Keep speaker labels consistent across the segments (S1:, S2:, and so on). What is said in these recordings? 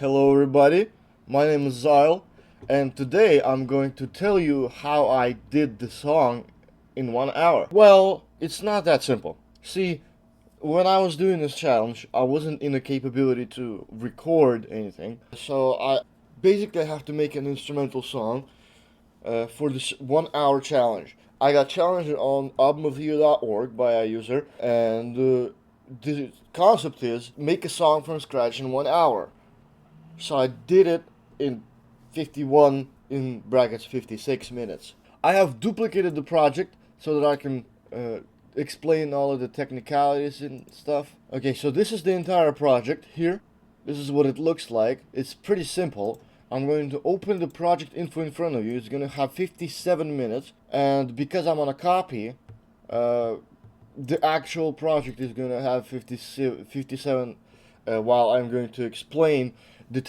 S1: Hello, everybody. My name is Zyle, and today I'm going to tell you how I did the song in 1 hour. Well, it's not that simple. See, when I was doing this challenge, I wasn't in the capability to record anything, so I basically have to make an instrumental song for this 1 hour challenge. I got challenged on albumoftheyear.org by a user, and the concept is make a song from scratch in 1 hour. So I did it in 51 in brackets 56 minutes. I have duplicated the project so that I can explain all of the technicalities and stuff. Okay, so this is the entire project here. This is what it looks like. It's pretty simple. I'm going to open the project info in front of you. It's going to have 57 minutes, and because I'm on a copy, uh, the actual project is going to have 57 while I'm going to explain the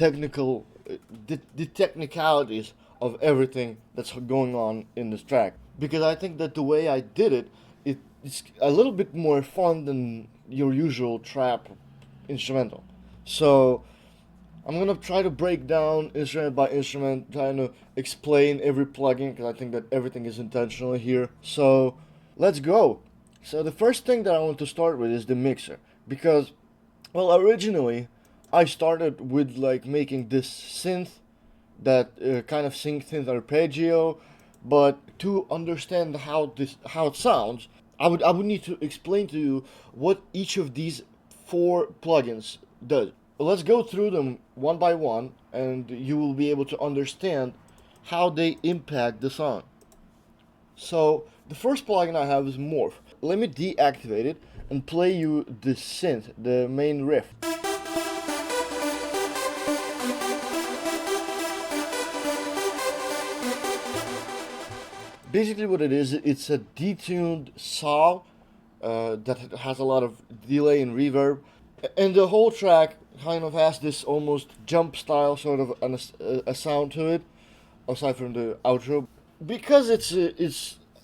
S1: the technicalities of everything that's going on in this track, because I think that the way I did it's a little bit more fun than your usual trap instrumental. So I'm gonna try to break down instrument by instrument, trying to explain every plugin because I think that everything is intentional here. So let's go. So the first thing that I want to start with is the mixer, because well, originally I started with like making this synth that kind of synth arpeggio, but to understand how it sounds, I would need to explain to you what each of these four plugins does. Let's go through them one by one, and you will be able to understand how they impact the song. So the first plugin I have is Morph. Let me deactivate it and play you the synth, the main riff. Basically what it is, it's a detuned saw that has a lot of delay and reverb, and the whole track kind of has this almost jump style sort of a sound to it, aside from the outro. Because it's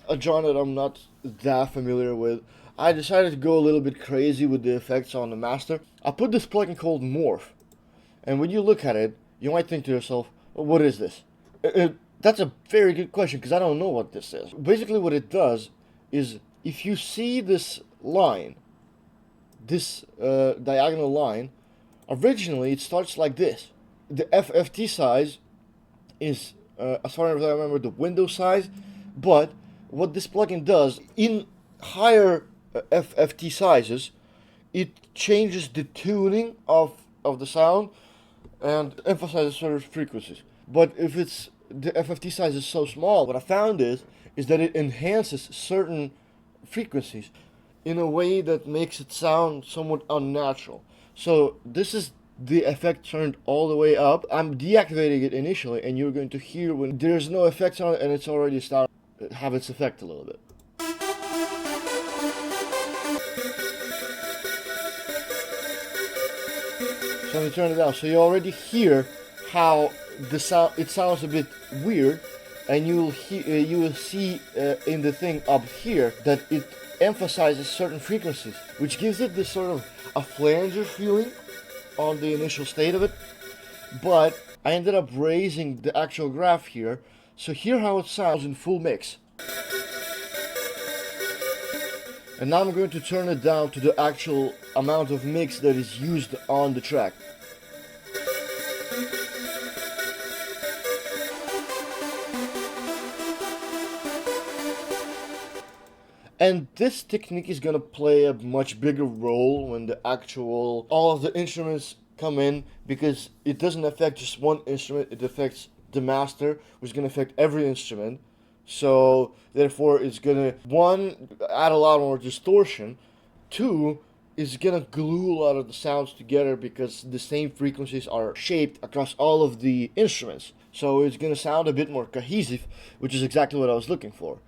S1: a genre that I'm not that familiar with, I decided to go a little bit crazy with the effects on the master. I put this plugin called Morph, and when you look at it, you might think to yourself, well, what is this? That's a very good question because I don't know what this is. Basically, what it does is if you see this line, this diagonal line, originally it starts like this. The FFT size is, as far as I remember, the window size, but what this plugin does in higher FFT sizes, it changes the tuning of the sound and emphasizes certain frequencies. But if it's the FFT size is so small, what I found is that it enhances certain frequencies in a way that makes it sound somewhat unnatural. So this is the effect turned all the way up. I'm deactivating it initially, and you're going to hear when there's no effects on it and it's already started to have its effect a little bit. So let me turn it down. So you already hear how the sound. It sounds a bit weird, and you will see in the thing up here that it emphasizes certain frequencies, which gives it this sort of a flanger feeling on the initial state of it. But I ended up raising the actual graph here, so hear how it sounds in full mix. And now I'm going to turn it down to the actual amount of mix that is used on the track. And this technique is gonna play a much bigger role when the actual all of the instruments come in, because it doesn't affect just one instrument, it affects the master, which is gonna affect every instrument. So therefore it's gonna, one, add a lot more distortion, two, is gonna glue a lot of the sounds together because the same frequencies are shaped across all of the instruments. So it's gonna sound a bit more cohesive, which is exactly what I was looking for.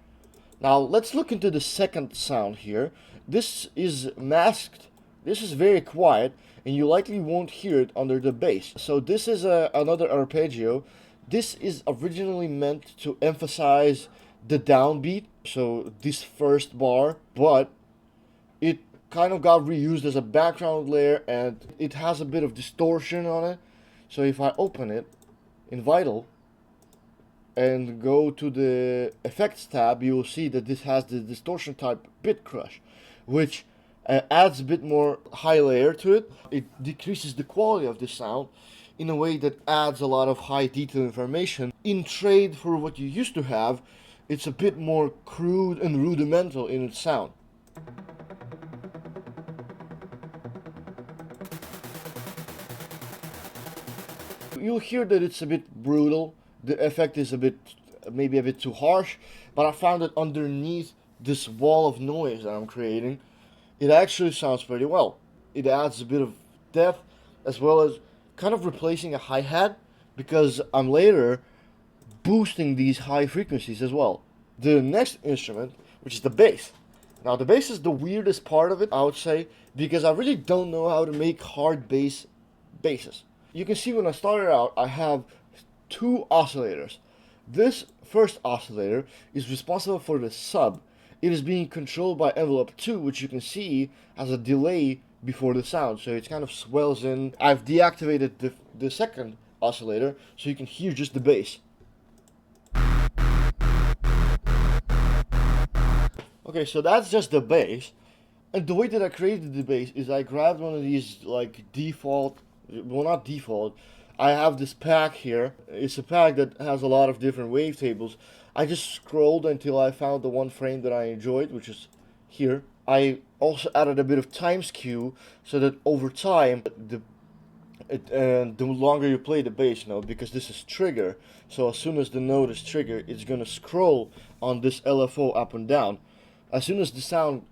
S1: Now let's look into the second sound here. This is masked. This is very quiet, and you likely won't hear it under the bass. So this is another arpeggio. This is originally meant to emphasize the downbeat, so this first bar, but it kind of got reused as a background layer, and it has a bit of distortion on it. So if I open it in Vital and go to the effects tab, you will see that this has the distortion type bit crush, which adds a bit more high layer to it. It decreases the quality of the sound in a way that adds a lot of high detail information. In trade for what you used to have, it's a bit more crude and rudimental in its sound. You'll hear that it's a bit brutal. The effect is maybe a bit too harsh, but I found that underneath this wall of noise that I'm creating, it actually sounds pretty well. It adds a bit of depth as well as kind of replacing a hi-hat, because I'm later boosting these high frequencies as well. The next instrument, which is the bass. Now the bass is the weirdest part of it, I would say, because I really don't know how to make hard basses. You can see when I started out, I have two oscillators. This first oscillator is responsible for the sub. It is being controlled by envelope 2, which you can see has a delay before the sound, so it kind of swells in. I've deactivated the second oscillator, so you can hear just the bass. Okay, so that's just the bass. And the way that I created the bass is I grabbed one of these like default, well not default, I have this pack here. It's a pack that has a lot of different wavetables. I just scrolled until I found the one frame that I enjoyed, which is here. I also added a bit of time skew so that over time, the longer you play the bass note, because this is trigger, so as soon as the note is triggered, it's gonna scroll on this LFO up and down. As soon as the sound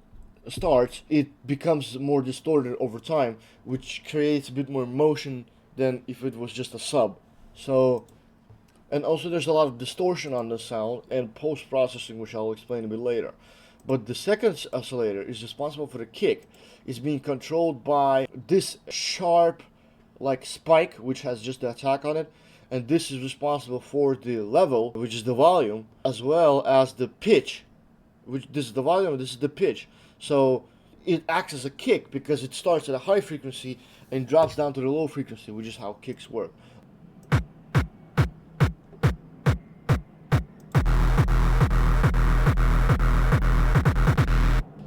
S1: starts, it becomes more distorted over time, which creates a bit more motion than if it was just a sub. So, and also there's a lot of distortion on the sound and post-processing, which I'll explain a bit later. But the second oscillator is responsible for the kick. It's being controlled by this sharp like spike, which has just the attack on it, and this is responsible for the level, which is the volume, as well as the pitch, which this is the volume, this is the pitch. So it acts as a kick because it starts at a high frequency and drops down to the low frequency, which is how kicks work.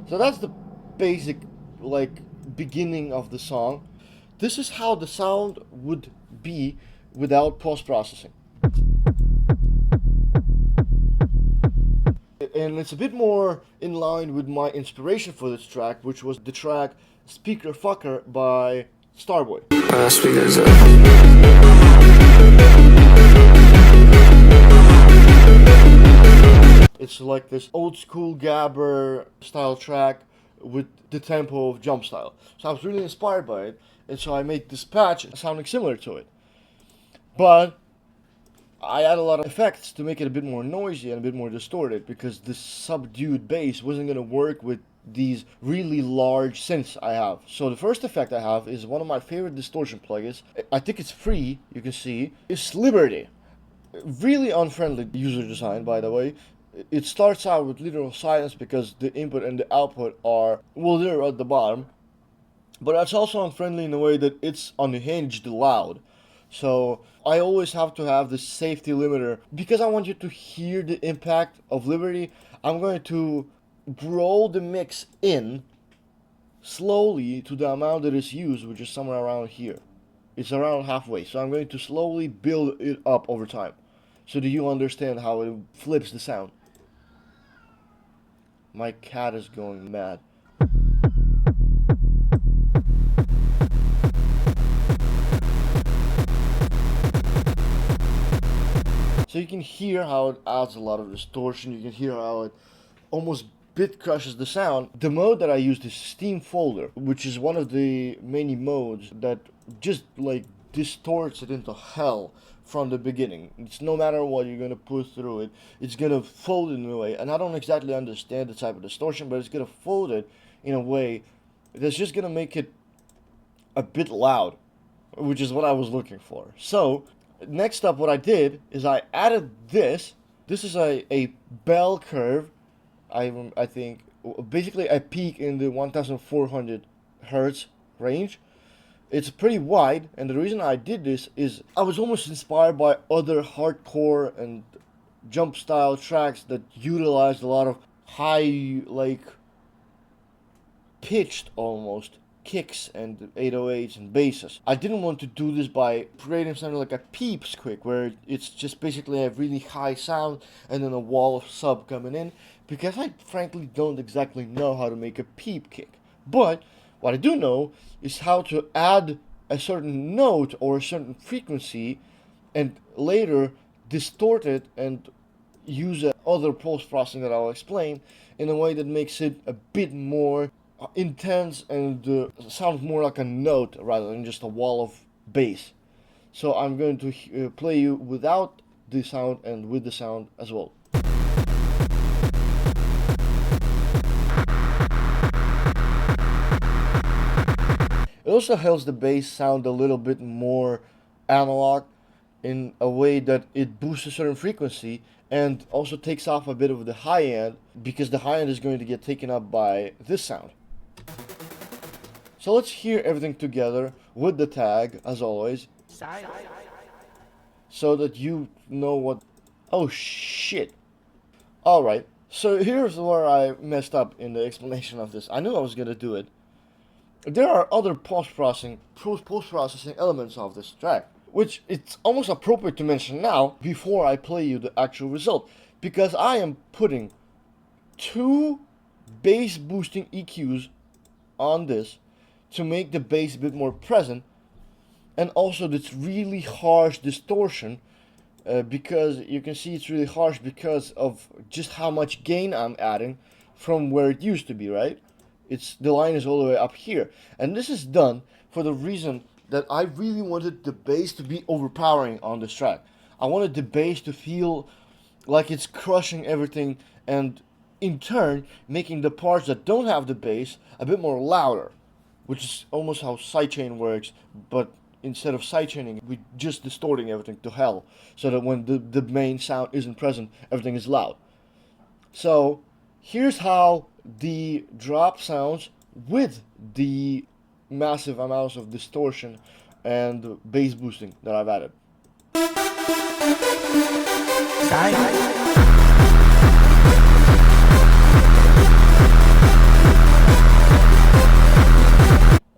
S1: So that's the basic like beginning of the song. This is how the sound would be without post-processing. And it's a bit more in line with my inspiration for this track, which was the track Speaker Fucker by Starboy. It's like this old school gabber style track with the tempo of jump style. So I was really inspired by it, and so I made this patch sounding similar to it. But I add a lot of effects to make it a bit more noisy and a bit more distorted, because this subdued bass wasn't going to work with these really large synths I have. So the first effect I have is one of my favorite distortion plugins. I think it's free, you can see. It's Liberty. Really unfriendly user design, by the way. It starts out with literal silence because the input and the output are, well, they're at the bottom. But that's also unfriendly in a way that it's unhinged loud. So I always have to have this safety limiter. Because I want you to hear the impact of Liberty, I'm going to roll the mix in slowly to the amount that is used, which is somewhere around here. It's around halfway. So I'm going to slowly build it up over time, so that you understand how it flips the sound. My cat is going mad. So you can hear how it adds a lot of distortion. You can hear how it almost bit crushes the sound. The mode that I used is Steam Folder, which is one of the many modes that just like distorts it into hell from the beginning. It's no matter what you're gonna put through it, it's gonna fold it in a way, and I don't exactly understand the type of distortion, but it's gonna fold it in a way that's just gonna make it a bit loud, which is what I was looking for. So next up, what I did is I added this. This is a bell curve. I think basically a peak in the 1400 hertz range, It's pretty wide, and the reason I did this is I was almost inspired by other hardcore and jump style tracks that utilized a lot of high, like pitched almost kicks and 808s and basses. I didn't want to do this by creating something like a peep squeak where it's just basically a really high sound and then a wall of sub coming in, because I frankly don't exactly know how to make a peep kick. But what I do know is how to add a certain note or a certain frequency and later distort it and use other post processing that I'll explain in a way that makes it a bit more intense and sounds more like a note rather than just a wall of bass. So I'm going to play you without the sound and with the sound as well. It also helps the bass sound a little bit more analog in a way that it boosts a certain frequency and also takes off a bit of the high end, because the high end is going to get taken up by this sound. So let's hear everything together with the tag, as always, so that you know what... Oh shit. Alright, so here's where I messed up in the explanation of this. I knew I was gonna do it. There are other post-processing elements of this track, which it's almost appropriate to mention now before I play you the actual result, because I am putting 2 bass boosting EQs on this to make the bass a bit more present, and also this really harsh distortion, because you can see it's really harsh because of just how much gain I'm adding from where it used to be, right? The line is all the way up here, and this is done for the reason that I really wanted the bass to be overpowering on this track. I wanted the bass to feel like it's crushing everything, and in turn making the parts that don't have the bass a bit more louder, which is almost how sidechain works, but instead of sidechaining, we're just distorting everything to hell, so that when the main sound isn't present, everything is loud. So here's how the drop sounds with the massive amounts of distortion and bass boosting that I've added.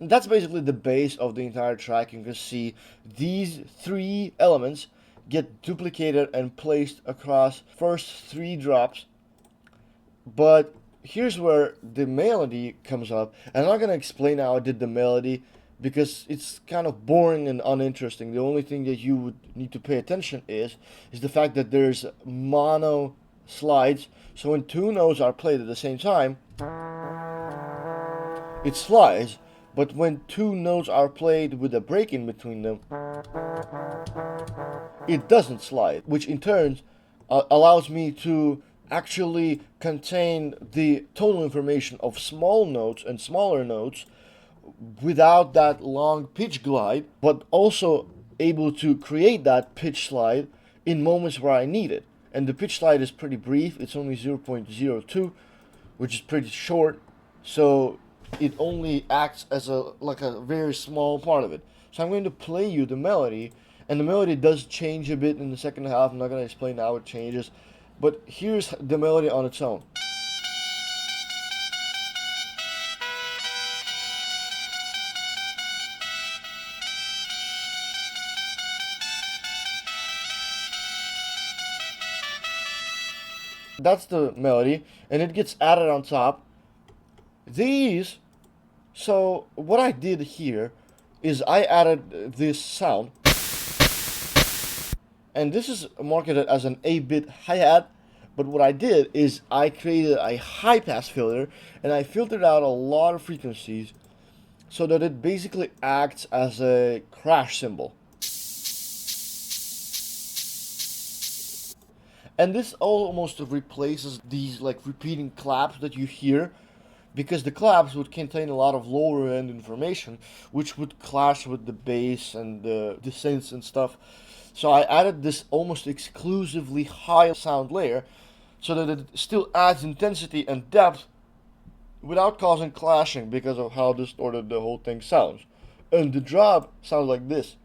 S1: And that's basically the base of the entire track. You can see these 3 elements get duplicated and placed across first 3 drops. But here's where the melody comes up, and I'm not going to explain how I did the melody because it's kind of boring and uninteresting. The only thing that you would need to pay attention is the fact that there's mono slides, so when 2 notes are played at the same time, it slides, but when 2 notes are played with a break in between them, it doesn't slide, which in turn allows me to actually contain the tonal information of small notes and smaller notes without that long pitch glide, but also able to create that pitch slide in moments where I need it. And the pitch slide is pretty brief, it's only 0.02, which is pretty short, so it only acts as a very small part of it. So I'm going to play you the melody, and the melody does change a bit in the second half. I'm not going to explain how it changes, but here's the melody on its own. That's the melody, and it gets added on top. So what I did here is I added this sound, and this is marketed as an 8-bit hi-hat, but what I did is I created a high-pass filter, and I filtered out a lot of frequencies so that it basically acts as a crash cymbal. And this almost replaces these repeating claps that you hear, because the claps would contain a lot of lower end information, which would clash with the bass and the synths and stuff. So I added this almost exclusively high sound layer so that it still adds intensity and depth without causing clashing because of how distorted the whole thing sounds. and the drop sounds like this.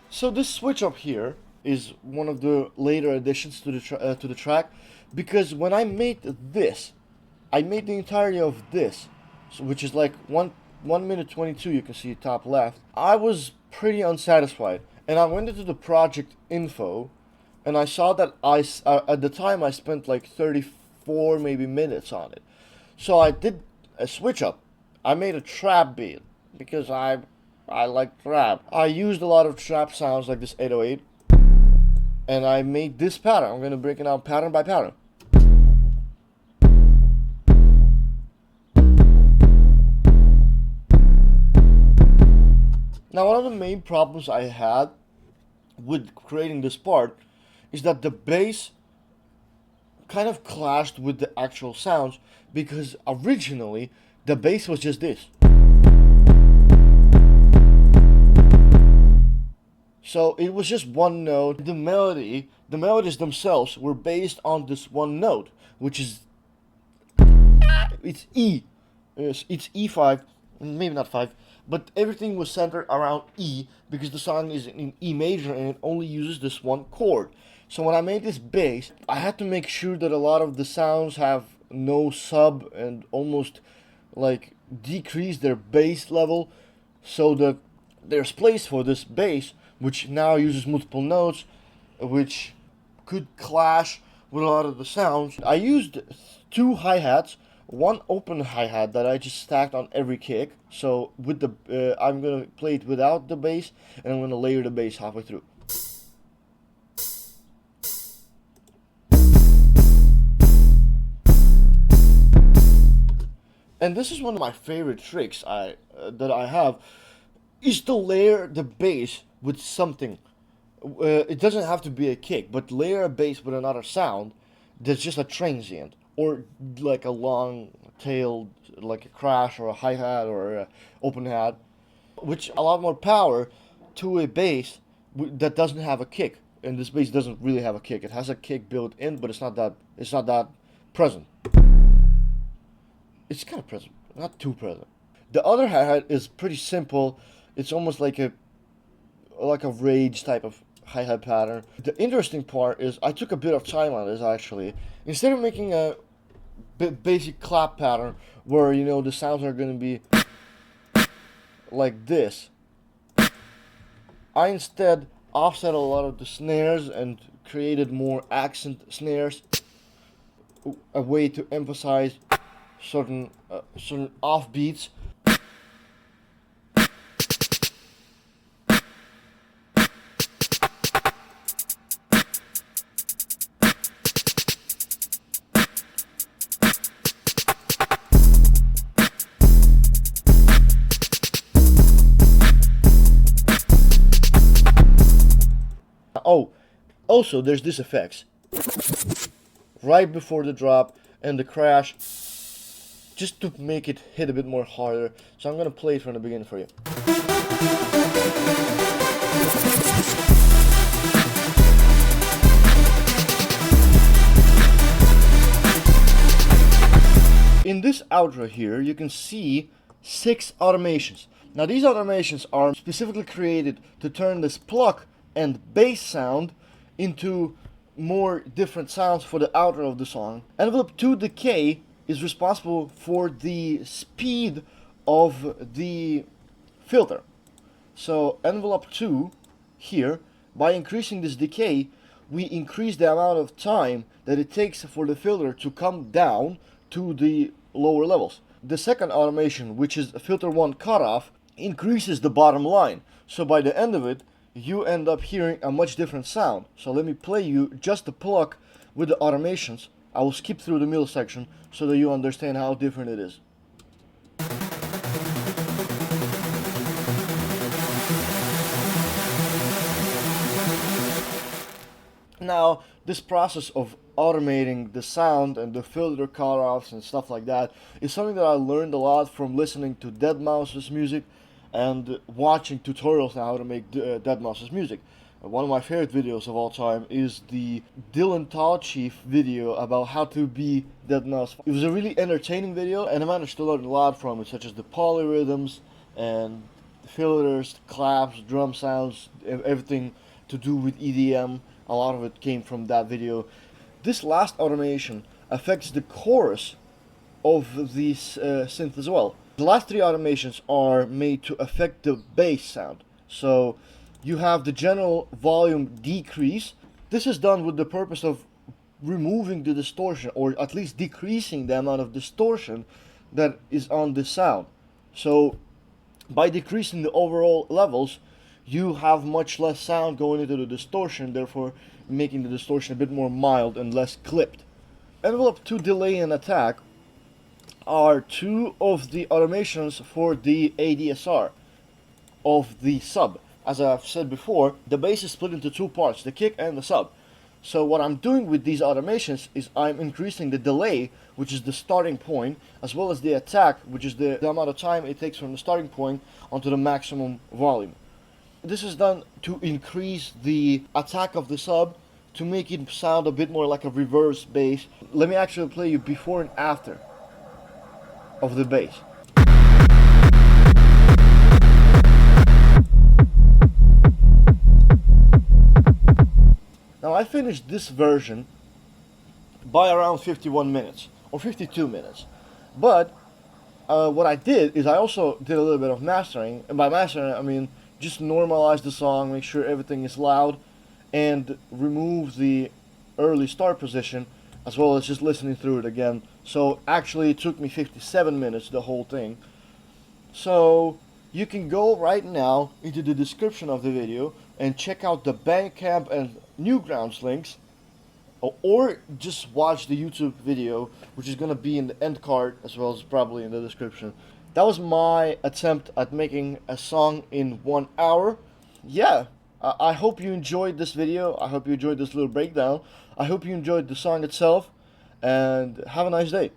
S1: So this switch up here is one of the later additions to the track, because when I made this, I made the entirety of this, so, which is like 1 minute 22. You can see top left. I was pretty unsatisfied, and I went into the project info, and I saw that at the time I spent like 34 maybe minutes on it. So I did a switch up. I made a trap beat because I like trap. I used a lot of trap sounds like this 808, and I made this pattern. I'm gonna break it down pattern by pattern. Now, one of the main problems I had with creating this part is that the bass kind of clashed with the actual sounds, because originally the bass was just this. So it was just one note. The melodies themselves were based on this one note, which is it's E. It's E5, maybe not 5, but everything was centered around E because the song is in E major and it only uses this one chord. So when I made this bass, I had to make sure that a lot of the sounds have no sub and almost like decrease their bass level, so that there's place for this bass, which now uses multiple notes, which could clash with a lot of the sounds. I used 2 hi-hats, one open hi-hat that I just stacked on every kick. So with the I'm gonna play it without the bass, and I'm gonna layer the bass halfway through. And this is one of my favorite tricks that I have, is to layer the bass with something. It doesn't have to be a kick, but layer a bass with another sound that's just a transient, or like a long tailed, like a crash or a hi-hat or a open hat, which a lot more power to a bass that doesn't have a kick. And this bass doesn't really have a kick. It has a kick built in, but it's not that present. It's kind of present, not too present. The other hi-hat is pretty simple. It's almost like a rage type of hi-hat pattern. The interesting part is I took a bit of time on this actually. Instead of making a basic clap pattern where the sounds are going to be like this, I instead offset a lot of the snares and created more accent snares, a way to emphasize certain offbeats. Oh, also there's this effects right before the drop and the crash, just to make it hit a bit more harder. So I'm gonna play it from the beginning for you. In this outro here, you can see 6 automations. Now these automations are specifically created to turn this pluck and bass sound into more different sounds for the outro of the song. Envelope 2 decay is responsible for the speed of the filter. So envelope 2 here, by increasing this decay, we increase the amount of time that it takes for the filter to come down to the lower levels. The second automation, which is filter 1 cutoff, increases the bottom line. So by the end of it, you end up hearing a much different sound. So let me play you just the pluck with the automations. I will skip through the middle section so that you understand how different it is. Now, this process of automating the sound and the filter cutoffs and stuff like that is something that I learned a lot from listening to Deadmau5's music and watching tutorials on how to make Deadmau5's music. one of my favorite videos of all time is the Dylan Tallchief video about how to be deadNOS. It was a really entertaining video, and I managed to learn a lot from it, such as the polyrhythms and filters, claps, drum sounds, everything to do with EDM. A lot of it came from that video. This last automation affects the chorus of this synth as well. The last three automations are made to affect the bass sound. So you have the general volume decrease. This is done with the purpose of removing the distortion, or at least decreasing the amount of distortion that is on the sound. So by decreasing the overall levels, you have much less sound going into the distortion, therefore making the distortion a bit more mild and less clipped. Envelope to delay and attack are two of the automations for the ADSR of the sub. As I've said before, the bass is split into two parts, the kick and the sub. So what I'm doing with these automations is I'm increasing the delay, which is the starting point, as well as the attack, which is the amount of time it takes from the starting point onto the maximum volume. This is done to increase the attack of the sub, to make it sound a bit more like a reverse bass. Let me actually play you before and after of the bass. Now I finished this version by around 51 minutes or 52 minutes, but what I did is I also did a little bit of mastering, and by mastering I mean just normalize the song, make sure everything is loud, and remove the early start position, as well as just listening through it again. So actually it took me 57 minutes, the whole thing. So you can go right now into the description of the video and check out the Bandcamp and Newgrounds links, or just watch the YouTube video, which is going to be in the end card as well as probably in the description. That was my attempt at making a song in 1 hour. Yeah, I hope you enjoyed this video. I hope you enjoyed this little breakdown. I hope you enjoyed the song itself, and have a nice day.